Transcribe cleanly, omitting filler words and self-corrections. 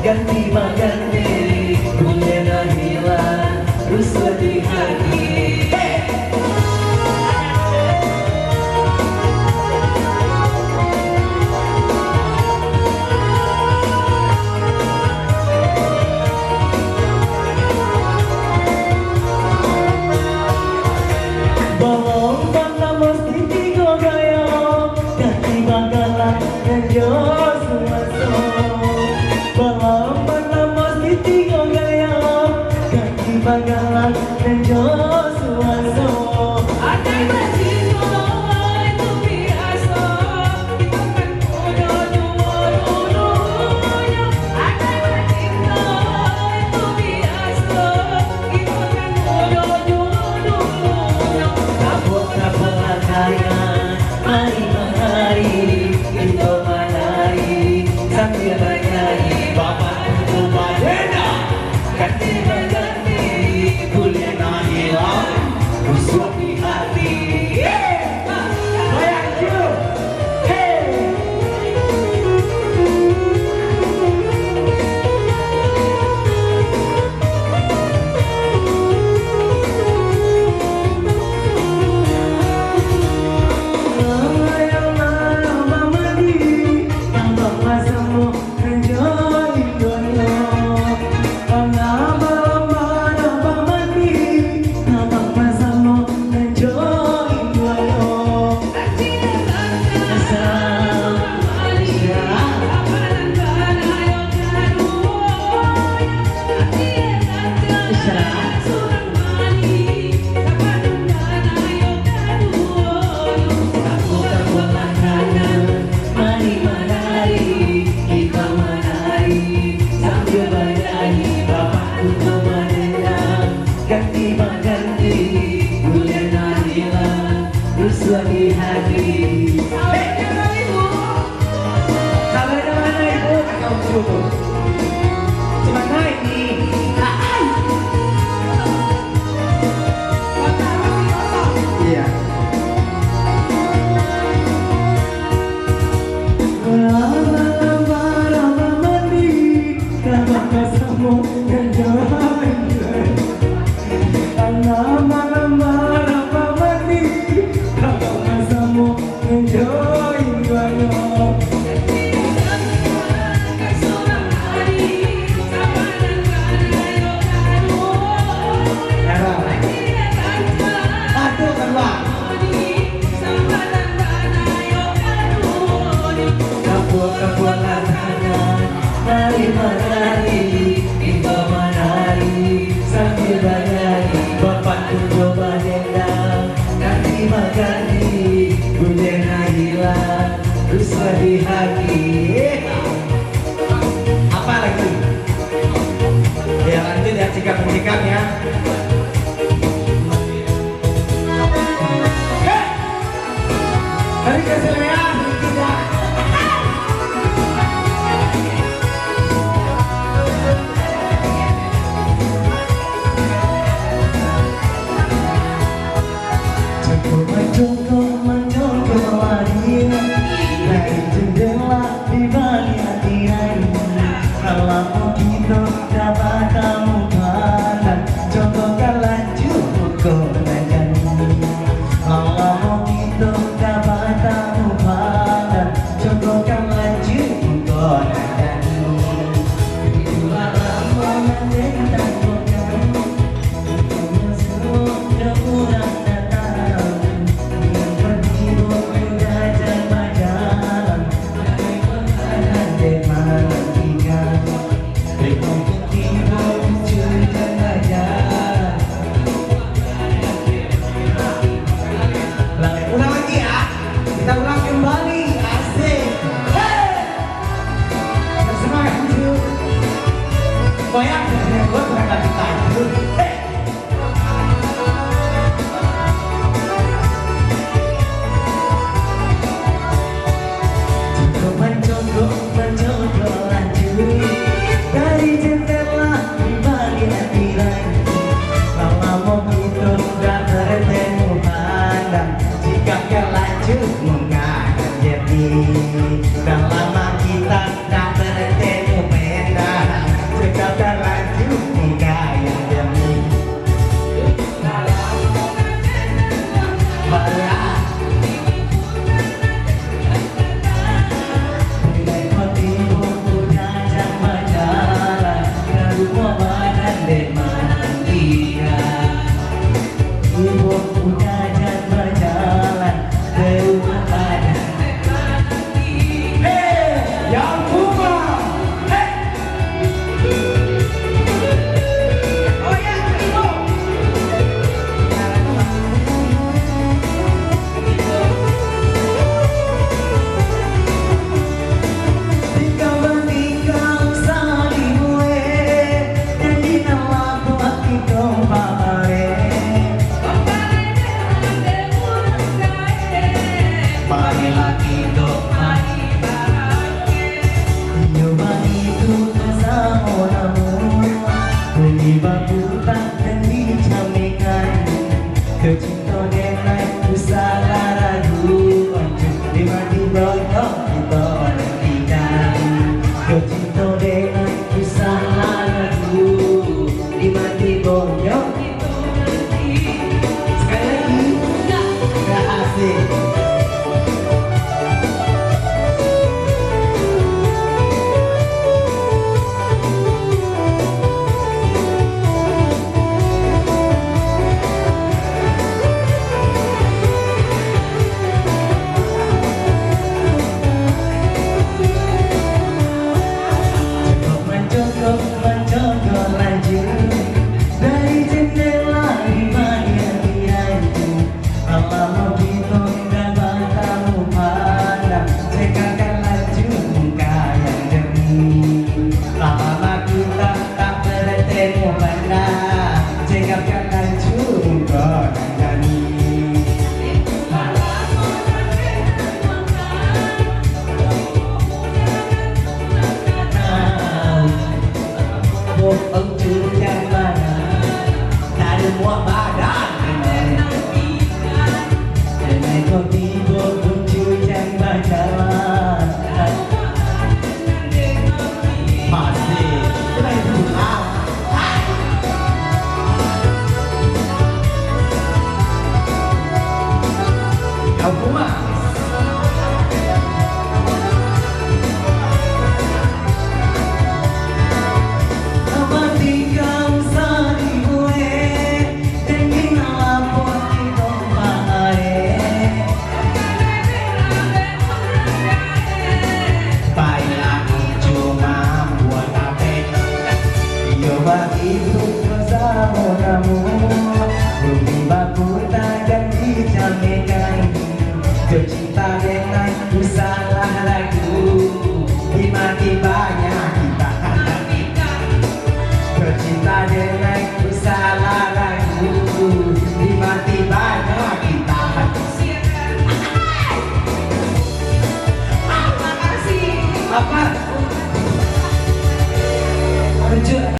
Ganti maganti, punya hilang, terus lebih hati. Bolong mana mesti tiga gaya, ganti bagalan dan jos suaso. Bolong mana mesti tiga gaya, ganti bagalan dan jos suaso. Ada bersih itu biasa, kita kan udah dulu-dulunya. Ada bersih itu biasa, kita kan udah dulu-dulunya. Kapok-kapok kaya, hari-hari kita menari sambil bernyanyi. Bapak untuk badena, ganti berganti, kulena hilang, rusuh di hati. Bayang you, hey. Di hati. Jangan ibu. Kabarnya mana ibu? Kamu tuh. Cuma naik nih. Iya. Lama-lama mandi, kenapa kamu dan jalan? Lama-lama mandi. Enjoy your Mari kita menari sambil bernyanyi. Bapak coba dendam, ganti maganti, budena hilang, rusuh di hati. Apa lagi? Ya lanjut ya, sikap-sikap ya. Menjongkok lari dari jendela di balik tirai. Kalau kita dapat kamu pandang, contohkan laju konakan. Kalau kita dapat kamu pandang, contohkan laju konakan. Itulah lama menentang bukan, semua kemudah datang. Yang berdiri udah jangan jalan, ada demam tiga. Ulang lagi ya, kita ulang kembali, asik. Hey! Semangat lucu. Banyak yang buat mereka kita. Hey! Mencoba lanjut dari jendela di balik tirai. Lama begitu gak bertemu pandang, jika kau lanjut mengakan jadi. Dan lama kita tak bertemu pandang, jika kau lanjut mengakan jadi. Kecinta denai usaha ragu, tiba-tiba kita bertikai. Kecinta denai usaha ragu, tiba-tiba kita bertikai. Sekali lagi, gak asik. Mencoba lanjut dari jendela di balik tirai. Lama begitu dapat kamu pandang, cekakkan laju muka yang jernih. Lama kita tak bertemu pandang, cekakkan laju muka yang jernih. Ông chưa chẳng mana, đã được mua ba đàn ngày này có tiba pun chưa chẳng baca. Masih, kita itu kau kuma. Itu bersama kamu, bumi baku takkan dijaminkan. Cinta dengan salah lagu, tiba-tibanya kita cinta dengan salah lagu, tiba-tibanya kita. Makasih. Apa?